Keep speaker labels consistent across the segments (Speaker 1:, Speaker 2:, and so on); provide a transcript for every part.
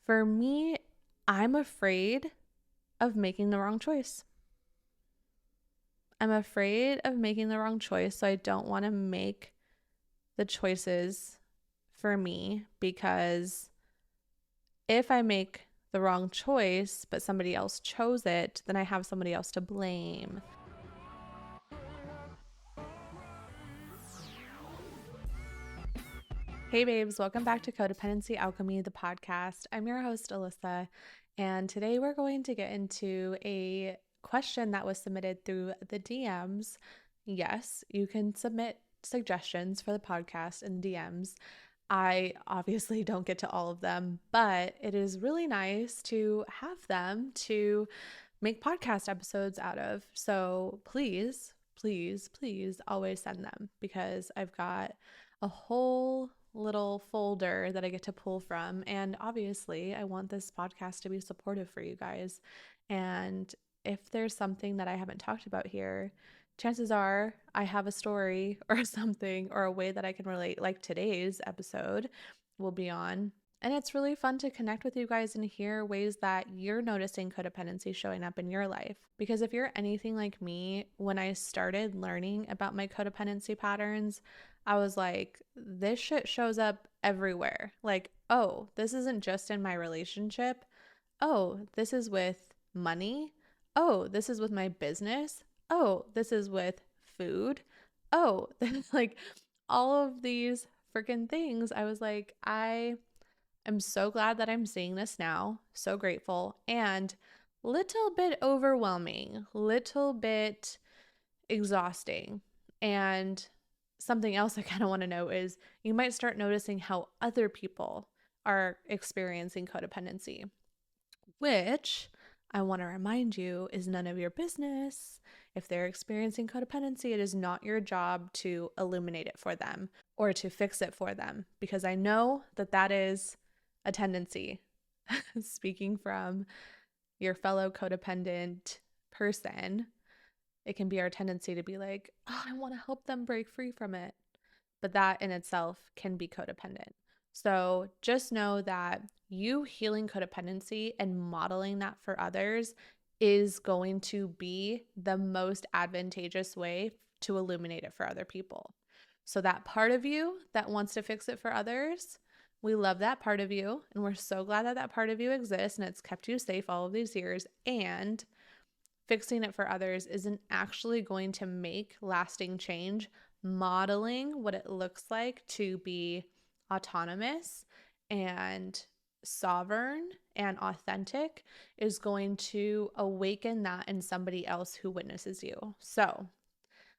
Speaker 1: For me, I'm afraid of making the wrong choice. I'm afraid of making the wrong choice, so I don't want to make the choices for me because if I make the wrong choice, but somebody else chose it, then I have somebody else to blame. Hey, babes, welcome back to Codependency Alchemy, the podcast. I'm your host, Alyssa, and today we're going to get into a question that was submitted through the DMs. Yes, you can submit suggestions for the podcast in the DMs. I obviously don't get to all of them, but it is really nice to have them to make podcast episodes out of. So please, please, please always send them because I've got a whole little folder that I get to pull from. And obviously, I want this podcast to be supportive for you guys. And if there's something that I haven't talked about here, chances are I have a story or something or a way that I can relate, like today's episode will be on. And it's really fun to connect with you guys and hear ways that you're noticing codependency showing up in your life. Because if you're anything like me, when I started learning about my codependency patterns, I was like, this shit shows up everywhere. Like, oh, this isn't just in my relationship. Oh, this is with money. Oh, this is with my business. Oh, this is with food. Oh, like all of these freaking things. I was like, I'm so glad that I'm seeing this now. So grateful and little bit overwhelming, little bit exhausting. And something else I kind of want to know is you might start noticing how other people are experiencing codependency, which I want to remind you is none of your business. If they're experiencing codependency, it is not your job to illuminate it for them or to fix it for them, because I know that that is a tendency. Speaking from your fellow codependent person, it can be our tendency to be like, oh, I want to help them break free from it. But that in itself can be codependent. So just know that you healing codependency and modeling that for others is going to be the most advantageous way to illuminate it for other people. So that part of you that wants to fix it for others, we love that part of you. And we're so glad that that part of you exists and it's kept you safe all of these years. And fixing it for others isn't actually going to make lasting change. Modeling what it looks like to be autonomous and sovereign and authentic is going to awaken that in somebody else who witnesses you. So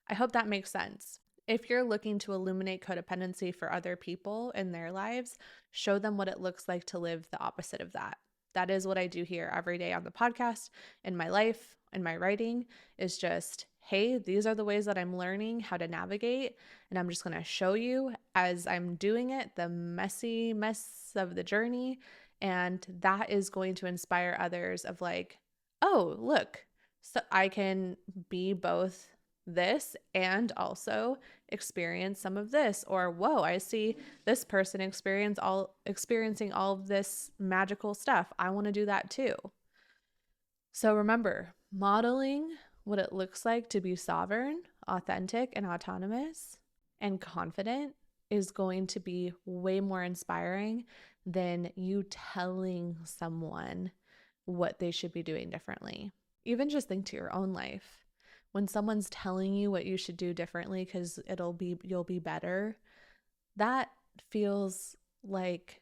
Speaker 1: I hope that makes sense. If you're looking to illuminate codependency for other people in their lives, show them what it looks like to live the opposite of that. That is what I do here every day on the podcast, in my life, in my writing, is just, hey, these are the ways that I'm learning how to navigate. And I'm just going to show you as I'm doing it, the messy mess of the journey. And that is going to inspire others of like, oh, look, so I can be both this and also experience some of this. Or, whoa, I see this person experiencing all of this magical stuff. I want to do that too. So remember, modeling what it looks like to be sovereign, authentic, and autonomous and confident is going to be way more inspiring than you telling someone what they should be doing differently. Even just think to your own life. When someone's telling you what you should do differently because you'll be better, that feels like,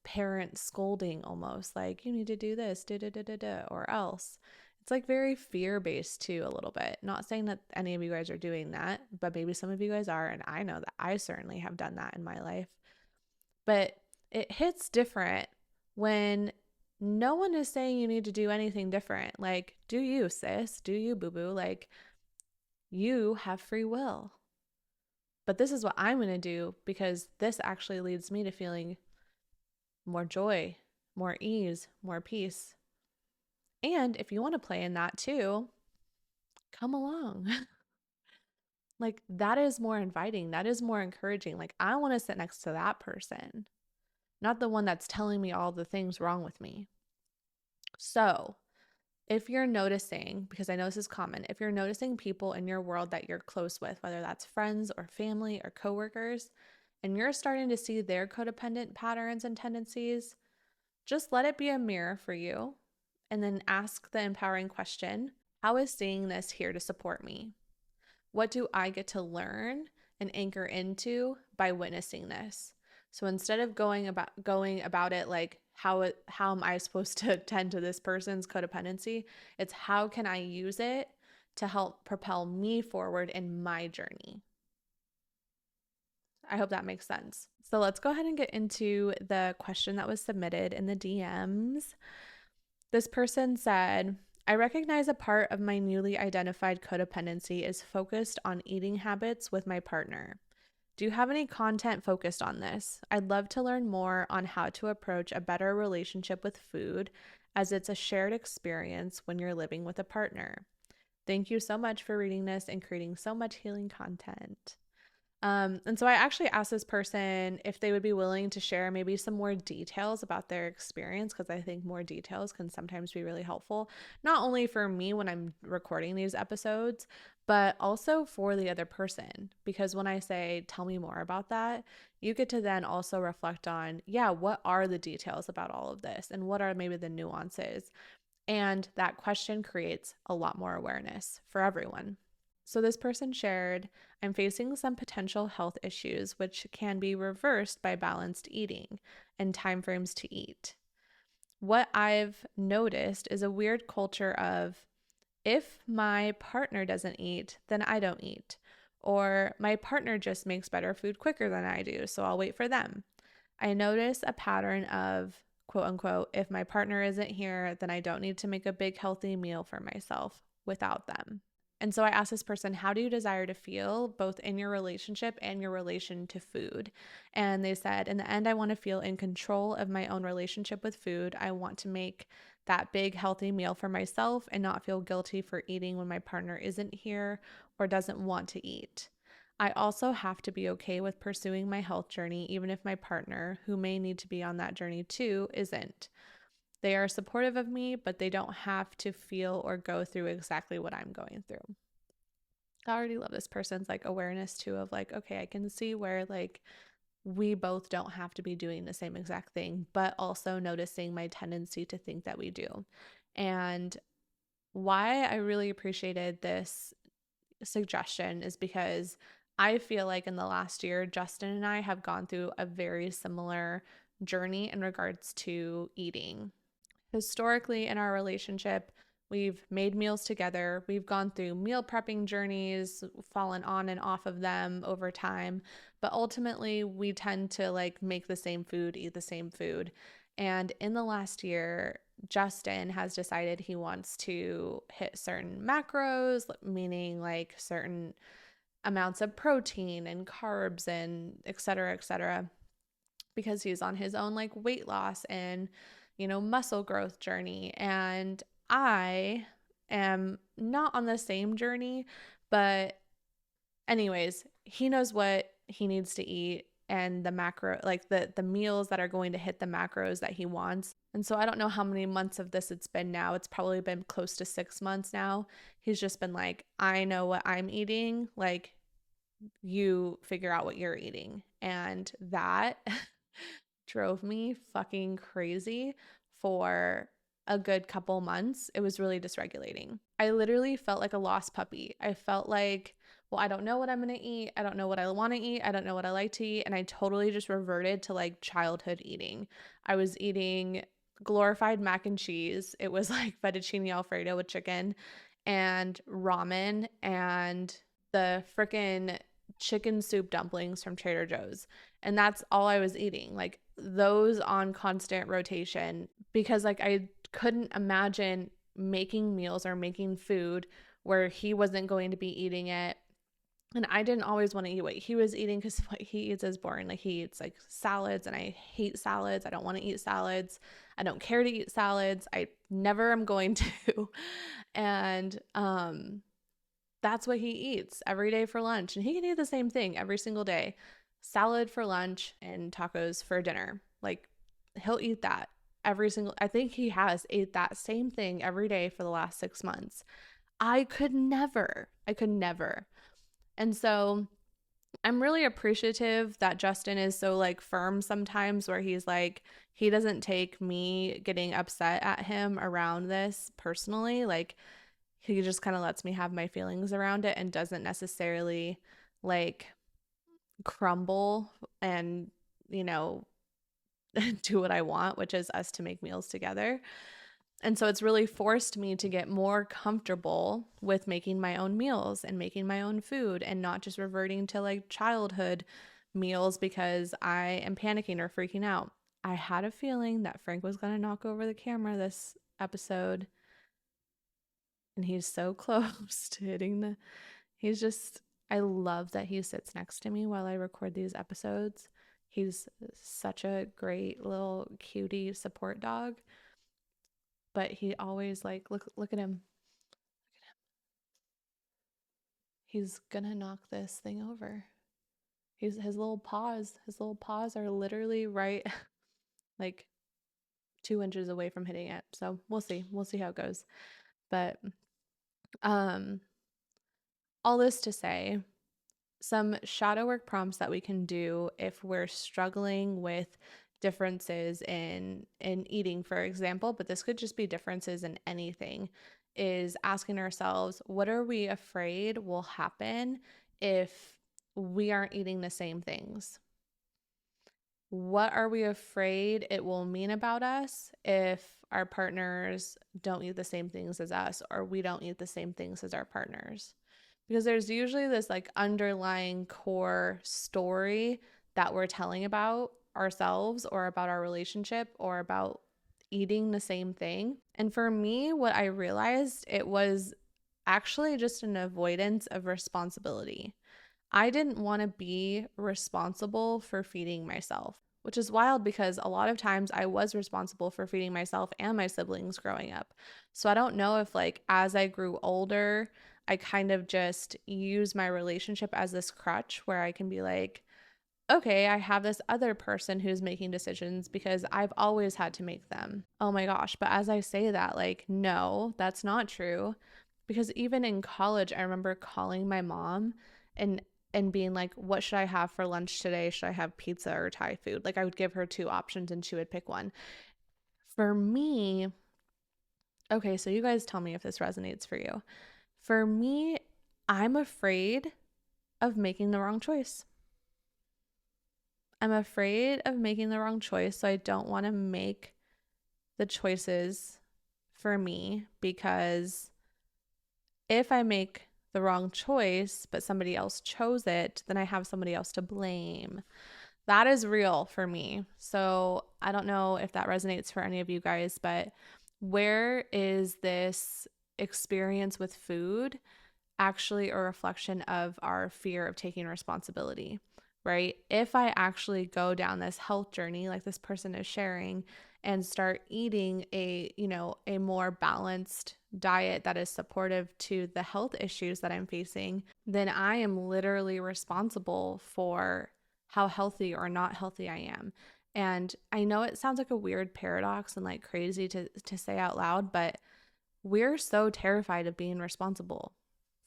Speaker 1: parent scolding almost, like you need to do this, or else. It's like very fear-based too, a little bit. Not saying that any of you guys are doing that, but maybe some of you guys are, and I know that I certainly have done that in my life. But it hits different when no one is saying you need to do anything different. Like, do you, sis? Do you, boo-boo? Like, you have free will. But this is what I'm going to do because this actually leads me to feeling more joy, more ease, more peace. And if you want to play in that too, come along. Like, that is more inviting. That is more encouraging. Like, I want to sit next to that person. not the one that's telling me all the things wrong with me. So, if you're noticing, because I know this is common, if you're noticing people in your world that you're close with, whether that's friends or family or coworkers, and you're starting to see their codependent patterns and tendencies, just let it be a mirror for you and then ask the empowering question, how is seeing this here to support me? What do I get to learn and anchor into by witnessing this? So instead of going about it like how am I supposed to tend to this person's codependency, it's how can I use it to help propel me forward in my journey. I hope that makes sense. So let's go ahead and get into the question that was submitted in the DMs. This person said, I recognize a part of my newly identified codependency is focused on eating habits with my partner. Do you have any content focused on this? I'd love to learn more on how to approach a better relationship with food, as it's a shared experience when you're living with a partner. Thank you so much for reading this and creating so much healing content. And so I actually asked this person if they would be willing to share maybe some more details about their experience, because I think more details can sometimes be really helpful, not only for me when I'm recording these episodes, but also for the other person. Because when I say, tell me more about that, you get to then also reflect on, yeah, what are the details about all of this? And what are maybe the nuances? And that question creates a lot more awareness for everyone. So this person shared, I'm facing some potential health issues which can be reversed by balanced eating and timeframes to eat. What I've noticed is a weird culture of, if my partner doesn't eat, then I don't eat. Or my partner just makes better food quicker than I do, so I'll wait for them. I notice a pattern of, quote unquote, if my partner isn't here, then I don't need to make a big healthy meal for myself without them. And so I asked this person, how do you desire to feel both in your relationship and your relation to food? And they said, in the end, I want to feel in control of my own relationship with food. I want to make that big healthy meal for myself and not feel guilty for eating when my partner isn't here or doesn't want to eat. I also have to be okay with pursuing my health journey, even if my partner, who may need to be on that journey too, isn't. They are supportive of me, but they don't have to feel or go through exactly what I'm going through. I already love this person's like awareness too of like, okay, I can see where like we both don't have to be doing the same exact thing, but also noticing my tendency to think that we do. And why I really appreciated this suggestion is because I feel like in the last year, Justin and I have gone through a very similar journey in regards to eating. Historically, in our relationship, we've made meals together. We've gone through meal prepping journeys, fallen on and off of them over time. But ultimately, we tend to like make the same food, eat the same food. And in the last year, Justin has decided he wants to hit certain macros, meaning like certain amounts of protein and carbs and et cetera, because he's on his own like weight loss and, muscle growth journey. And I am not on the same journey, but anyways, he knows what he needs to eat and the macro, like the meals that are going to hit the macros that he wants. And so I don't know how many months of this it's been now. It's probably been close to 6 months now. He's just been like, I know what I'm eating. Like, you figure out what you're eating. And that drove me fucking crazy for a good couple months. It was really dysregulating. I literally felt like a lost puppy. I felt like, well, I don't know what I'm going to eat. I don't know what I want to eat. I don't know what I like to eat. And I totally just reverted to like childhood eating. I was eating glorified mac and cheese. It was like fettuccine alfredo with chicken and ramen and the freaking chicken soup dumplings from Trader Joe's. And that's all I was eating, like those on constant rotation, because like I couldn't imagine making meals or making food where he wasn't going to be eating it. And I didn't always want to eat what he was eating because what he eats is boring. Like he eats like salads and I hate salads. I don't want to eat salads. I don't care to eat salads. I never am going to. And that's what he eats every day for lunch. And he can eat the same thing every single day. Salad for lunch and tacos for dinner. Like he'll eat that every single, I think he has ate that same thing every day for the last 6 months. I could never. I could never. And so I'm really appreciative that Justin is so like firm sometimes, where he's like, he doesn't take me getting upset at him around this personally. Like, he just kind of lets me have my feelings around it and doesn't necessarily like crumble and, you know, do what I want, which is us to make meals together. And so it's really forced me to get more comfortable with making my own meals and making my own food and not just reverting to like childhood meals because I am panicking or freaking out. I had a feeling that Frank was going to knock over the camera this episode, and he's so close to hitting the. He's just, I love that he sits next to me while I record these episodes. He's such a great little cutie support dog, but he always like, look at him. He's gonna knock this thing over. His little paws are literally right like 2 inches away from hitting it. So we'll see how it goes. But um all this to say, some shadow work prompts that we can do if we're struggling with differences in eating, for example, but this could just be differences in anything, is asking ourselves, what are we afraid will happen if we aren't eating the same things? What are we afraid it will mean about us if our partners don't eat the same things as us, or we don't eat the same things as our partners? Because there's usually this like underlying core story that we're telling about ourselves or about our relationship or about eating the same thing. And for me, what I realized, it was actually just an avoidance of responsibility. I didn't want to be responsible for feeding myself, which is wild because a lot of times I was responsible for feeding myself and my siblings growing up. So I don't know if, like, as I grew older, I kind of just use my relationship as this crutch where I can be like, okay, I have this other person who's making decisions because I've always had to make them. Oh my gosh. But as I say that, like, no, that's not true. Because even in college, I remember calling my mom and being like, what should I have for lunch today? Should I have pizza or Thai food? Like, I would give her two options and she would pick one. For me, okay, so you guys tell me if this resonates for you. For me, I'm afraid of making the wrong choice. I'm afraid of making the wrong choice, so I don't want to make the choices for me, because if I make the wrong choice, but somebody else chose it, then I have somebody else to blame. That is real for me. So I don't know if that resonates for any of you guys, but where is this experience with food actually a reflection of our fear of taking responsibility, right? If I actually go down this health journey like this person is sharing and start eating a more balanced diet that is supportive to the health issues that I'm facing, then I am literally responsible for how healthy or not healthy I am. And I know it sounds like a weird paradox and like crazy to say out loud, but we're so terrified of being responsible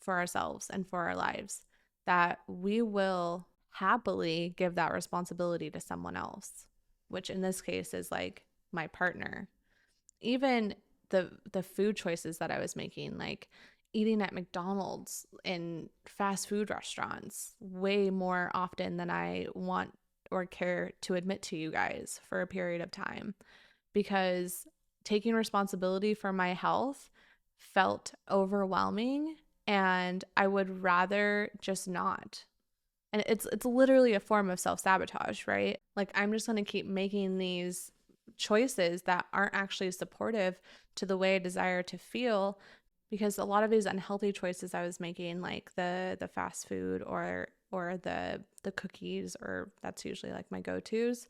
Speaker 1: for ourselves and for our lives that we will happily give that responsibility to someone else, which in this case is like my partner. Even the food choices that I was making, like eating at McDonald's and fast food restaurants way more often than I want or care to admit to you guys for a period of time, because taking responsibility for my health felt overwhelming and I would rather just not. And it's literally a form of self-sabotage, right? Like, I'm just going to keep making these choices that aren't actually supportive to the way I desire to feel, because a lot of these unhealthy choices I was making, like the fast food or the cookies, or that's usually like my go-tos,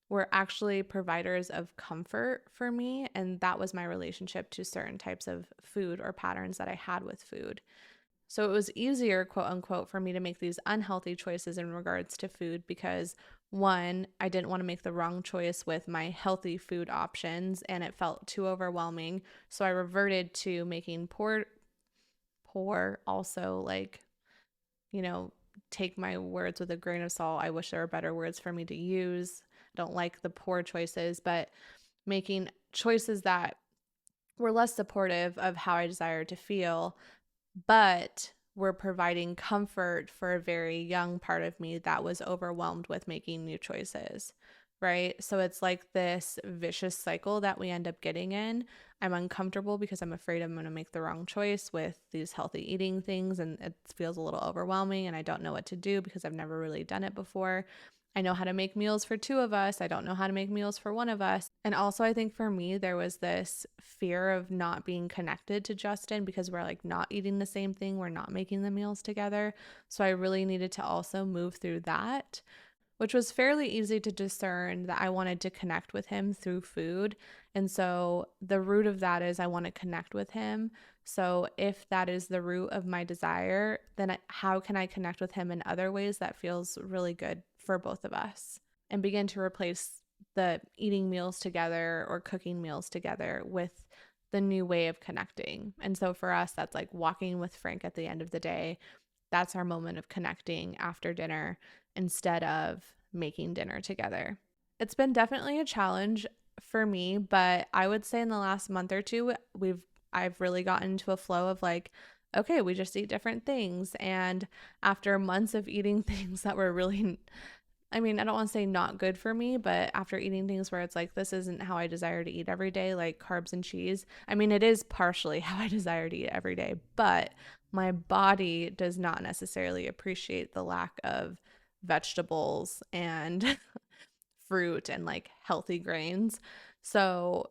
Speaker 1: were actually providers of comfort for me, and that was my relationship to certain types of food or patterns that I had with food. So it was easier, quote unquote, for me to make these unhealthy choices in regards to food because One, I didn't want to make the wrong choice with my healthy food options and it felt too overwhelming. So I reverted to making poor, also like, you know, take my words with a grain of salt. I wish there were better words for me to use. I don't like the poor choices, but making choices that were less supportive of how I desired to feel, but were providing comfort for a very young part of me that was overwhelmed with making new choices, right? So it's like this vicious cycle that we end up getting in. I'm uncomfortable because I'm afraid I'm going to make the wrong choice with these healthy eating things, and it feels a little overwhelming, and I don't know what to do because I've never really done it before. I know how to make meals for two of us. I don't know how to make meals for one of us. And also, I think for me, there was this fear of not being connected to Justin because we're like not eating the same thing. We're not making the meals together. So I really needed to also move through that, which was fairly easy to discern that I wanted to connect with him through food. And so the root of that is I want to connect with him. So if that is the root of my desire, then how can I connect with him in other ways that feels really good for both of us, and begin to replace the eating meals together or cooking meals together with the new way of connecting. And so for us, that's like walking with Frank at the end of the day. That's our moment of connecting after dinner instead of making dinner together. It's been definitely a challenge for me, but I would say in the last month or two, I've really gotten into a flow of like, okay, we just eat different things. And after months of eating things that were really, I mean, I don't want to say not good for me, but after eating things where it's like, this isn't how I desire to eat every day, like carbs and cheese. I mean, it is partially how I desire to eat every day, but my body does not necessarily appreciate the lack of vegetables and fruit and like healthy grains. So,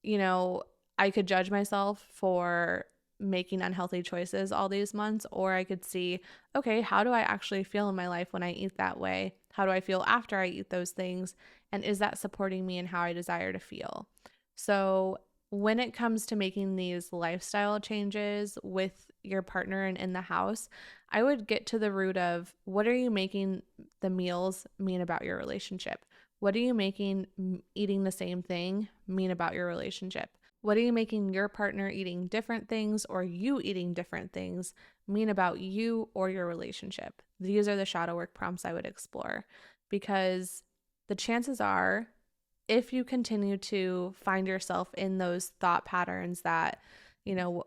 Speaker 1: you know, I could judge myself for making unhealthy choices all these months, or I could see, okay, how do I actually feel in my life when I eat that way? How do I feel after I eat those things? And is that supporting me in how I desire to feel? So, when it comes to making these lifestyle changes with your partner and in the house, I would get to the root of what are you making the meals mean about your relationship? What are you making eating the same thing mean about your relationship? What are you making your partner eating different things or you eating different things mean about you or your relationship? These are the shadow work prompts I would explore, because the chances are, if you continue to find yourself in those thought patterns that, you know,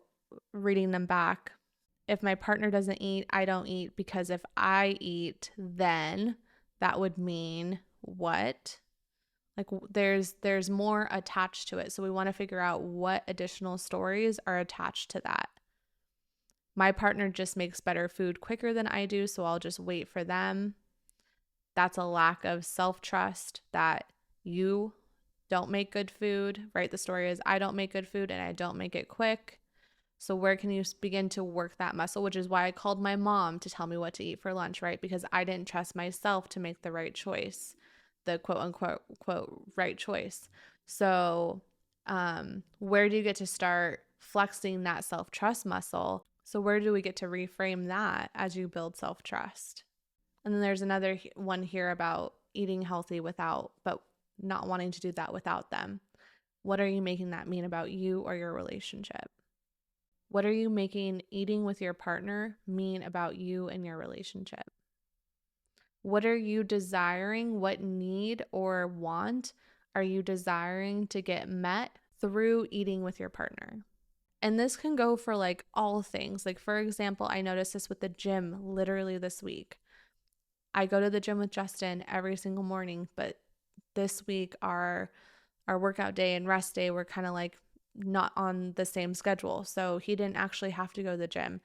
Speaker 1: reading them back, if my partner doesn't eat, I don't eat, because if I eat, then that would mean what? Like there's more attached to it. So we want to figure out what additional stories are attached to that. My partner just makes better food quicker than I do, so I'll just wait for them. That's a lack of self-trust that you don't make good food, right? The story is I don't make good food and I don't make it quick. So where can you begin to work that muscle, which is why I called my mom to tell me what to eat for lunch, right? Because I didn't trust myself to make the right choice, the quote unquote quote right choice. So where do you get to start flexing that self-trust muscle? So where do we get to reframe that as you build self-trust? And then there's another one here about eating healthy without, but not wanting to do that without them. What are you making that mean about you or your relationship? What are you making eating with your partner mean about you and your relationship? What are you desiring? What need or want are you desiring to get met through eating with your partner? And this can go for like all things. Like, for example, I noticed this with the gym literally this week. I go to the gym with Justin every single morning, but this week our workout day and rest day were kind of like not on the same schedule. So he didn't actually have to go to the gym.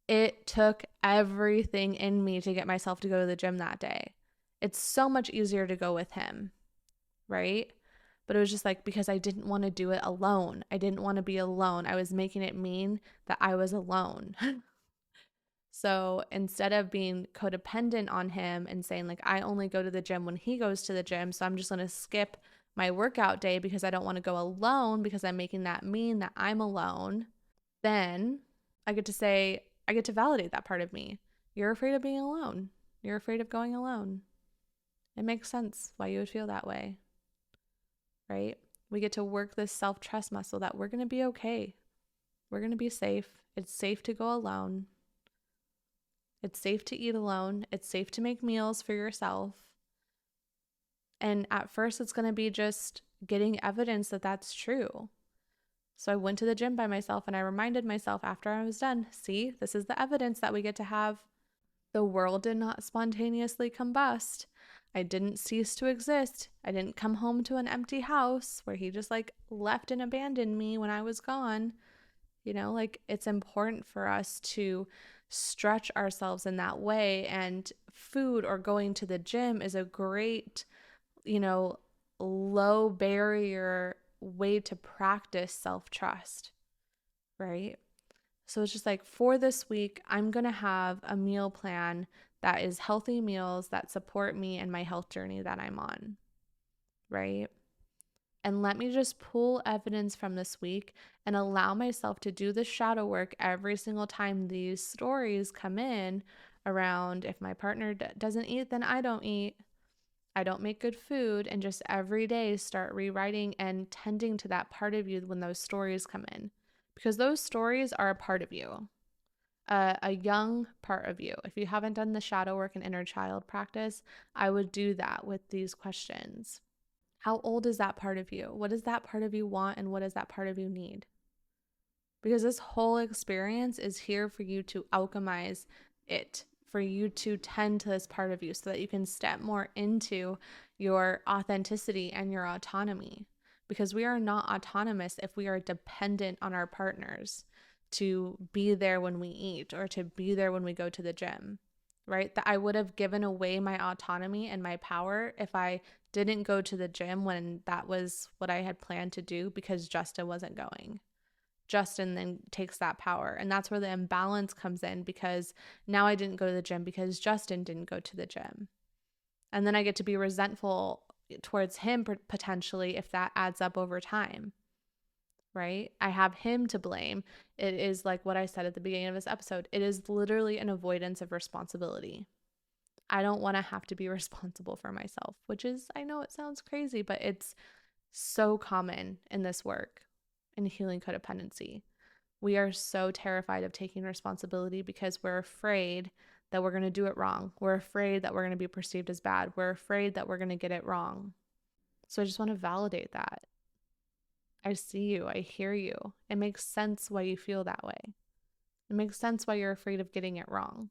Speaker 1: It took everything in me to get myself to go to the gym that day. It's so much easier to go with him, right? But it was just like because I didn't want to do it alone. I didn't want to be alone. I was making it mean that I was alone. So instead of being codependent on him and saying like, I only go to the gym when he goes to the gym, so I'm just going to skip my workout day because I don't want to go alone because I'm making that mean that I'm alone, then I get to say, I get to validate that part of me. You're afraid of being alone. You're afraid of going alone. It makes sense why you would feel that way, right? We get to work this self-trust muscle that we're going to be okay. We're going to be safe. It's safe to go alone. It's safe to eat alone. It's safe to make meals for yourself. And at first, it's going to be just getting evidence that that's true. So I went to the gym by myself and I reminded myself after I was done, see, this is the evidence that we get to have. The world did not spontaneously combust. I didn't cease to exist. I didn't come home to an empty house where he just like left and abandoned me when I was gone. You know, like it's important for us to stretch ourselves in that way. And food or going to the gym is a great, low barrier way to practice self-trust, right? So it's just like for this week, I'm going to have a meal plan that is healthy meals that support me and my health journey that I'm on, right? And let me just pull evidence from this week and allow myself to do the shadow work every single time these stories come in around if my partner doesn't eat, then I don't eat. I don't make good food, and just every day start rewriting and tending to that part of you when those stories come in, because those stories are a part of you, a young part of you. If you haven't done the shadow work and inner child practice, I would do that with these questions. How old is that part of you? What does that part of you want, and what does that part of you need? Because this whole experience is here for you to alchemize it, for you to tend to this part of you so that you can step more into your authenticity and your autonomy. Because we are not autonomous if we are dependent on our partners to be there when we eat or to be there when we go to the gym, right? That I would have given away my autonomy and my power if I didn't go to the gym when that was what I had planned to do because Justin wasn't going. Justin then takes that power. And that's where the imbalance comes in, because now I didn't go to the gym because Justin didn't go to the gym. And then I get to be resentful towards him potentially if that adds up over time, right? I have him to blame. It is like what I said at the beginning of this episode. It is literally an avoidance of responsibility. I don't want to have to be responsible for myself, which is, I know it sounds crazy, but it's so common in this work, in healing codependency. We are so terrified of taking responsibility because we're afraid that we're going to do it wrong. We're afraid that we're going to be perceived as bad. We're afraid that we're going to get it wrong. So I just want to validate that. I see you. I hear you. It makes sense why you feel that way. It makes sense why you're afraid of getting it wrong.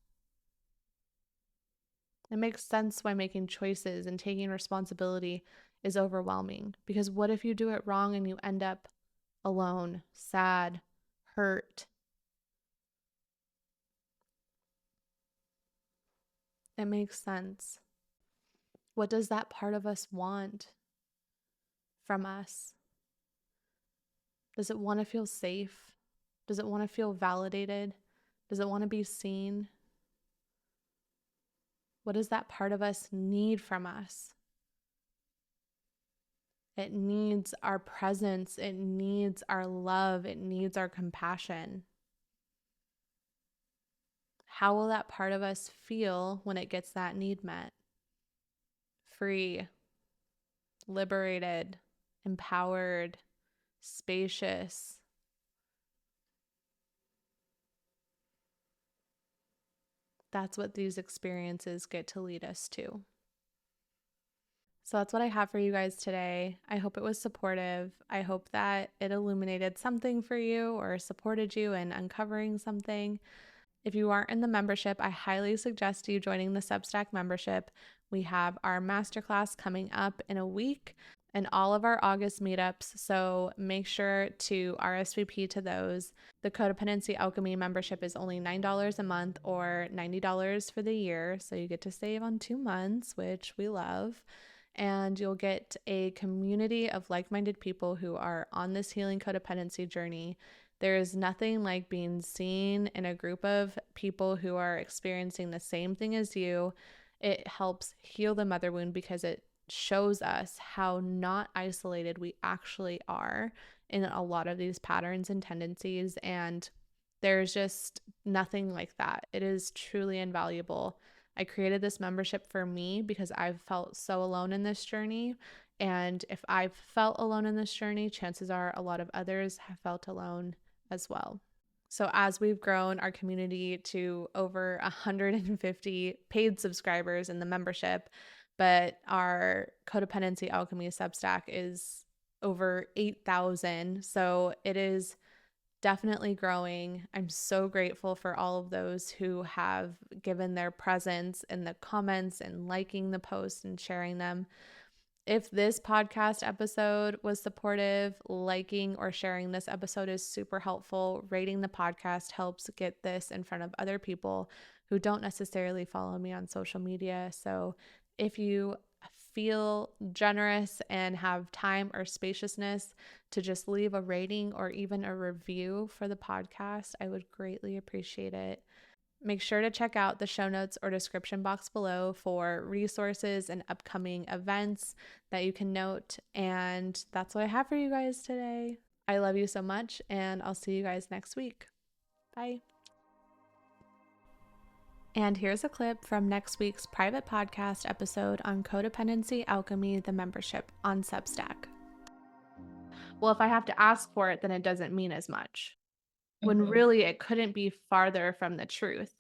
Speaker 1: It makes sense why making choices and taking responsibility is overwhelming. Because what if you do it wrong and you end up alone, sad, hurt? It makes sense. What does that part of us want from us? Does it want to feel safe? Does it want to feel validated? Does it want to be seen? What does that part of us need from us? It needs our presence. It needs our love. It needs our compassion. How will that part of us feel when it gets that need met? Free, liberated, empowered, spacious. That's what these experiences get to lead us to. So that's what I have for you guys today. I hope it was supportive. I hope that it illuminated something for you or supported you in uncovering something. If you aren't in the membership, I highly suggest you joining the Substack membership. We have our masterclass coming up in a week and all of our August meetups, so make sure to RSVP to those. The Codependency Alchemy membership is only $9 a month or $90 for the year, so you get to save on 2 months, which we love. And you'll get a community of like-minded people who are on this healing codependency journey. There is nothing like being seen in a group of people who are experiencing the same thing as you. It helps heal the mother wound because it shows us how not isolated we actually are in a lot of these patterns and tendencies. And there's just nothing like that. It is truly invaluable. I created this membership for me because I've felt so alone in this journey. And if I've felt alone in this journey, chances are a lot of others have felt alone as well. So, as we've grown our community to over 150 paid subscribers in the membership, but our Codependency Alchemy Substack is over 8,000. So, it is definitely growing. I'm so grateful for all of those who have given their presence in the comments and liking the posts and sharing them. If this podcast episode was supportive, liking or sharing this episode is super helpful. Rating the podcast helps get this in front of other people who don't necessarily follow me on social media. So if you feel generous and have time or spaciousness to just leave a rating or even a review for the podcast, I would greatly appreciate it. Make sure to check out the show notes or description box below for resources and upcoming events that you can note. And that's what I have for you guys today. I love you so much, and I'll see you guys next week. Bye. And here's a clip from next week's private podcast episode on Codependency Alchemy, the membership on Substack. Well, if I have to ask for it, then it doesn't mean as much. When really it couldn't be farther from the truth.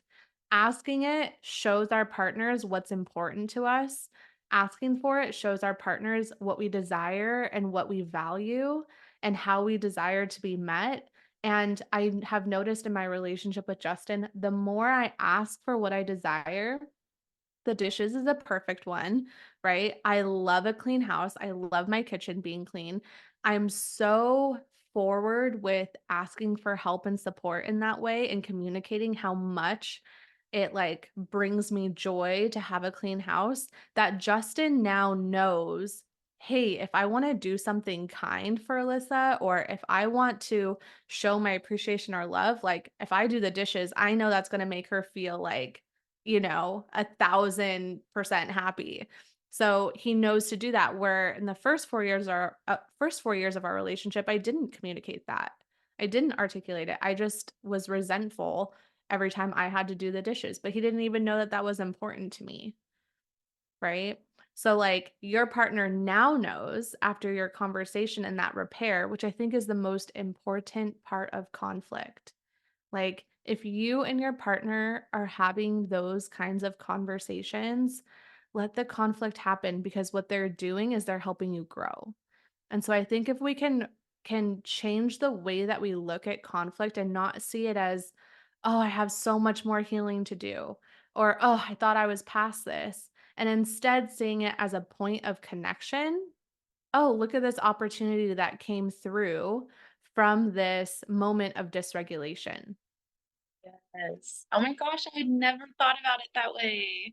Speaker 1: Asking it shows our partners what's important to us. Asking for it shows our partners what we desire and what we value and how we desire to be met. And I have noticed in my relationship with Justin, the more I ask for what I desire, the dishes is a perfect one, right? I love a clean house. I love my kitchen being clean. I'm so forward with asking for help and support in that way and communicating how much it like brings me joy to have a clean house that Justin now knows, hey, if I want to do something kind for Alyssa or if I want to show my appreciation or love, like if I do the dishes, I know that's going to make her feel like 1,000% happy. So he knows to do that. Where in the first 4 years, first 4 years of our relationship, I didn't communicate that. I didn't articulate it. I just was resentful every time I had to do the dishes, but he didn't even know that that was important to me. Right. So, like, your partner now knows after your conversation and that repair, which I think is the most important part of conflict. Like, if you and your partner are having those kinds of conversations, let the conflict happen because what they're doing is they're helping you grow. And so I think if we can change the way that we look at conflict and not see it as, oh, I have so much more healing to do, or oh, I thought I was past this, and instead seeing it as a point of connection. Oh, look at this opportunity that came through from this moment of dysregulation.
Speaker 2: Yes. Oh my gosh, I had never thought about it that way.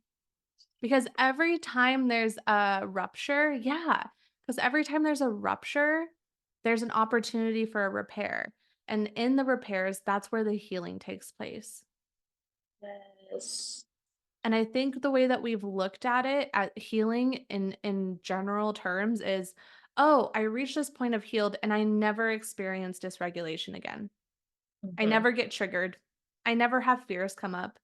Speaker 1: Because every time there's a rupture, yeah, because every time there's a rupture, there's an opportunity for a repair. And in the repairs, that's where the healing takes place.
Speaker 2: Yes.
Speaker 1: And I think the way that we've looked at it, at healing in general terms, is, oh, I reached this point of healed and I never experience dysregulation again. I
Speaker 2: Mhm.
Speaker 1: never get triggered. I never have fears come up.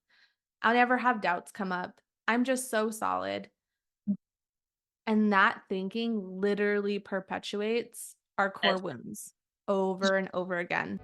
Speaker 1: I never have doubts come up. I'm just so solid. And that thinking literally perpetuates our core
Speaker 2: Yes.
Speaker 1: wounds over and over again.